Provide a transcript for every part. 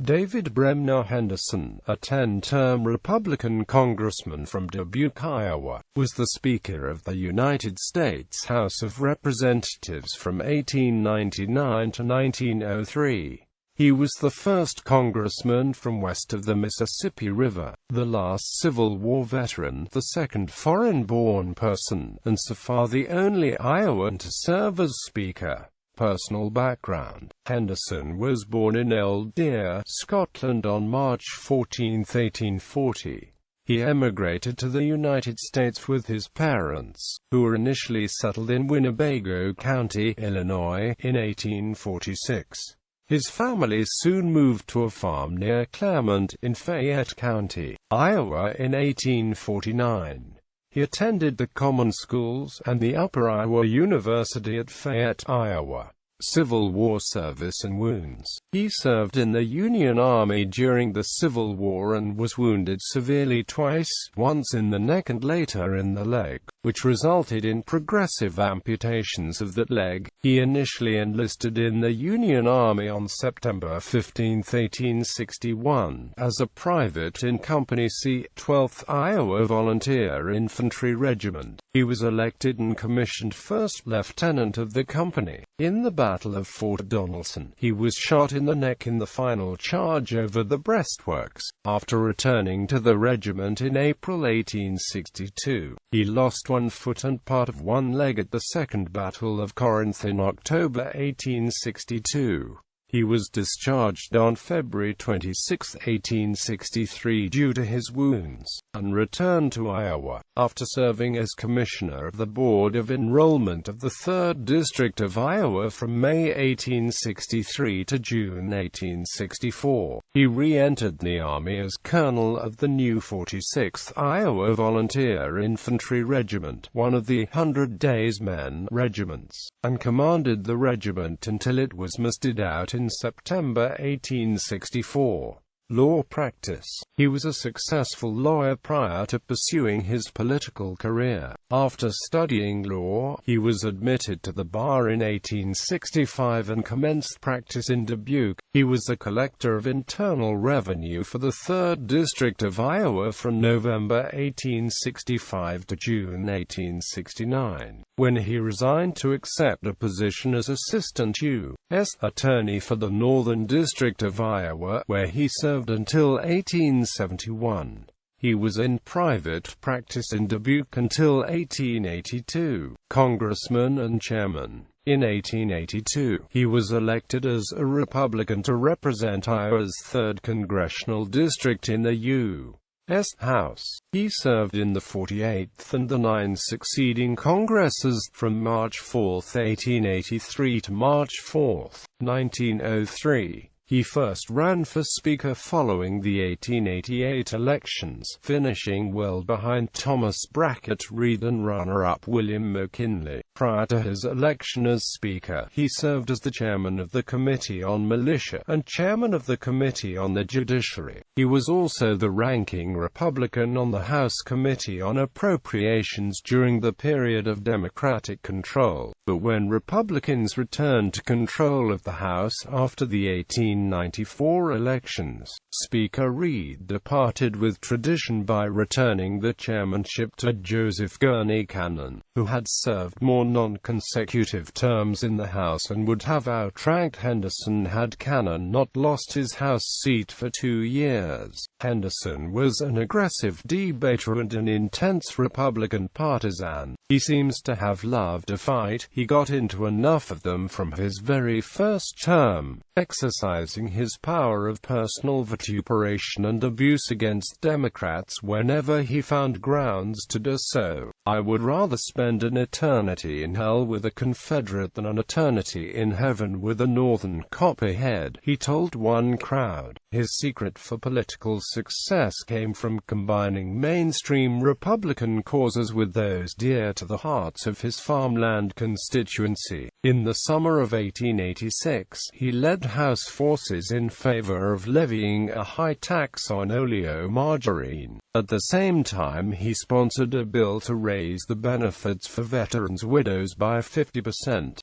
David Bremner Henderson, a 10-term Republican congressman from Dubuque, Iowa, was the Speaker of the United States House of Representatives from 1899 to 1903. He was the first congressman from west of the Mississippi River, the last Civil War veteran, the second foreign-born person, and so far the only Iowan to serve as Speaker. Personal background: Henderson was born in Eldeer, Scotland on March 14, 1840. He emigrated to the United States with his parents, who were initially settled in Winnebago County, Illinois, in 1846. His family soon moved to a farm near Claremont, in Fayette County, Iowa, in 1849. He attended the common schools and the Upper Iowa University at Fayette, Iowa. Civil War service and wounds: he served in the Union Army during the Civil War and was wounded severely twice, once in the neck and later in the leg, which resulted in progressive amputations of that leg. He initially enlisted in the Union Army on September 15, 1861, as a private in Company C, 12th Iowa Volunteer Infantry Regiment. He was elected and commissioned first lieutenant of the company. In the Battle of Fort Donelson, he was shot in the neck in the final charge over the breastworks. After returning to the regiment in April 1862, he lost one foot and part of one leg at the Second Battle of Corinth in October 1862. He was discharged on February 26, 1863 due to his wounds, and returned to Iowa, after serving as Commissioner of the Board of Enrollment of the 3rd District of Iowa from May 1863 to June 1864. He re-entered the Army as Colonel of the new 46th Iowa Volunteer Infantry Regiment, one of the 100 Days Men regiments, and commanded the regiment until it was mustered out in September 1864. Law practice: he was a successful lawyer prior to pursuing his political career. After studying law, he was admitted to the bar in 1865 and commenced practice in Dubuque. He was a collector of internal revenue for the 3rd District of Iowa from November 1865 to June 1869, when he resigned to accept a position as Assistant U.S. Attorney for the Northern District of Iowa, where he served until 1871. He was in private practice in Dubuque until 1882. Congressman and Chairman: in 1882, he was elected as a Republican to represent Iowa's 3rd Congressional District in the U.S. House. He served in the 48th and the 9 succeeding Congresses, from March 4, 1883 to March 4, 1903. He first ran for Speaker following the 1888 elections, finishing well behind Thomas Brackett Reed and runner-up William McKinley. Prior to his election as Speaker, he served as the Chairman of the Committee on Militia and Chairman of the Committee on the Judiciary. He was also the ranking Republican on the House Committee on Appropriations during the period of Democratic control. But when Republicans returned to control of the House after the 1894 elections, Speaker Reed departed with tradition by returning the chairmanship to Joseph Gurney Cannon, who had served more non-consecutive terms in the House and would have outranked Henderson had Cannon not lost his House seat for 2 years. Henderson was an aggressive debater and an intense Republican partisan. He seems to have loved a fight. He got into enough of them from his very first term, exercising his power of personal vituperation and abuse against Democrats whenever he found grounds to do so. "I would rather spend an eternity in hell with a Confederate than an eternity in heaven with a Northern copperhead," he told one crowd. His secret for political success came from combining mainstream Republican causes with those dear to the hearts of his farmland constituency. In the summer of 1886, he led House forces in favor of levying a high tax on oleomargarine. At the same time, he sponsored a bill to raise the benefits for veterans' widows by 50%.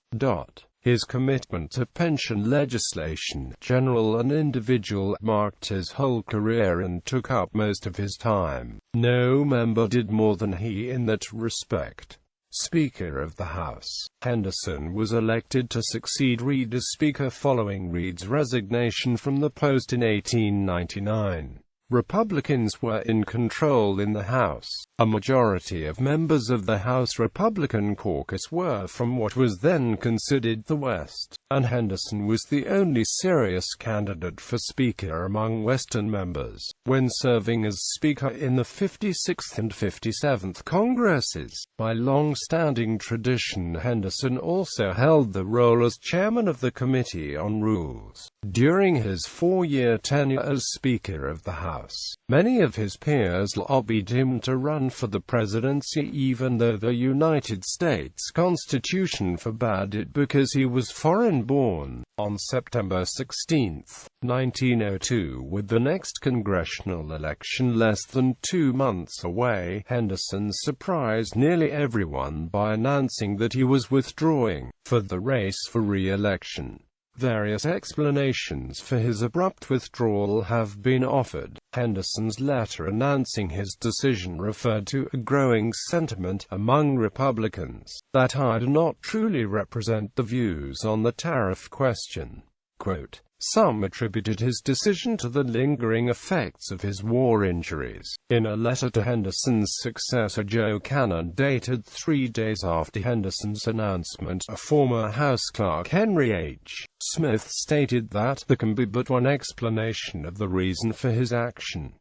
His commitment to pension legislation, general and individual, marked his whole career and took up most of his time. No member did more than he in that respect. Speaker of the House. Henderson was elected to succeed Reed as Speaker following Reed's resignation from the post in 1899. Republicans were in control in the House. A majority of members of the House Republican caucus were from what was then considered the West, and Henderson was the only serious candidate for Speaker among Western members. When serving as Speaker in the 56th and 57th Congresses, by long-standing tradition, Henderson also held the role as Chairman of the Committee on Rules. During his 4-year tenure as Speaker of the House, many of his peers lobbied him to run for the presidency even though the United States Constitution forbade it because he was foreign-born. On September 16, 1902, with the next congressional election less than 2 months away, Henderson surprised nearly everyone by announcing that he was withdrawing for the race for re-election. Various explanations for his abrupt withdrawal have been offered. Henderson's letter announcing his decision referred to a growing sentiment among Republicans that I do not truly represent the views on the tariff question. Quote, some attributed his decision to the lingering effects of his war injuries. In a letter to Henderson's successor Joe Cannon dated 3 days after Henderson's announcement, a former House clerk, Henry H. Smith, stated that there can be but one explanation of the reason for his action.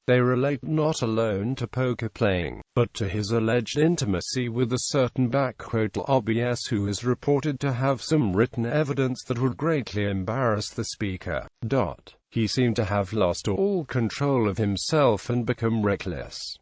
They relate not alone to poker playing, but to his alleged intimacy with a certain lobbyist who is reported to have some written evidence that would greatly embarrass the Speaker. He seemed to have lost all control of himself and become reckless.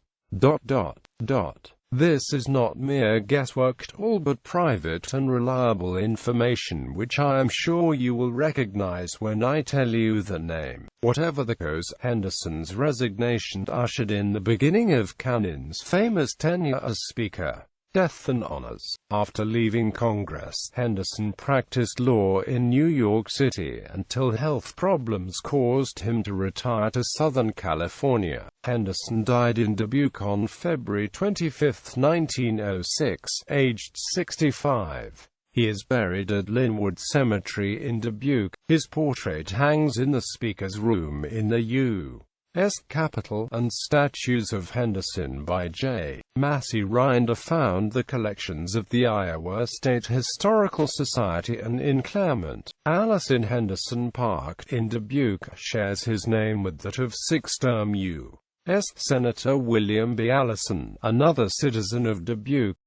This is not mere guesswork at all but private and reliable information which I am sure you will recognize when I tell you the name. Whatever the cause, Henderson's resignation ushered in the beginning of Cannon's famous tenure as Speaker. Death and honors. After leaving Congress, Henderson practiced law in New York City until health problems caused him to retire to Southern California. Henderson died in Dubuque on February 25, 1906, aged 65. He is buried at Linwood Cemetery in Dubuque. His portrait hangs in the Speaker's room in the U.S. Capitol, and statues of Henderson by J. Massey Rinder found the collections of the Iowa State Historical Society and in Claremont. Alice in Henderson Park in Dubuque shares his name with that of 6th-term U.S. Senator William B. Allison, another citizen of Dubuque.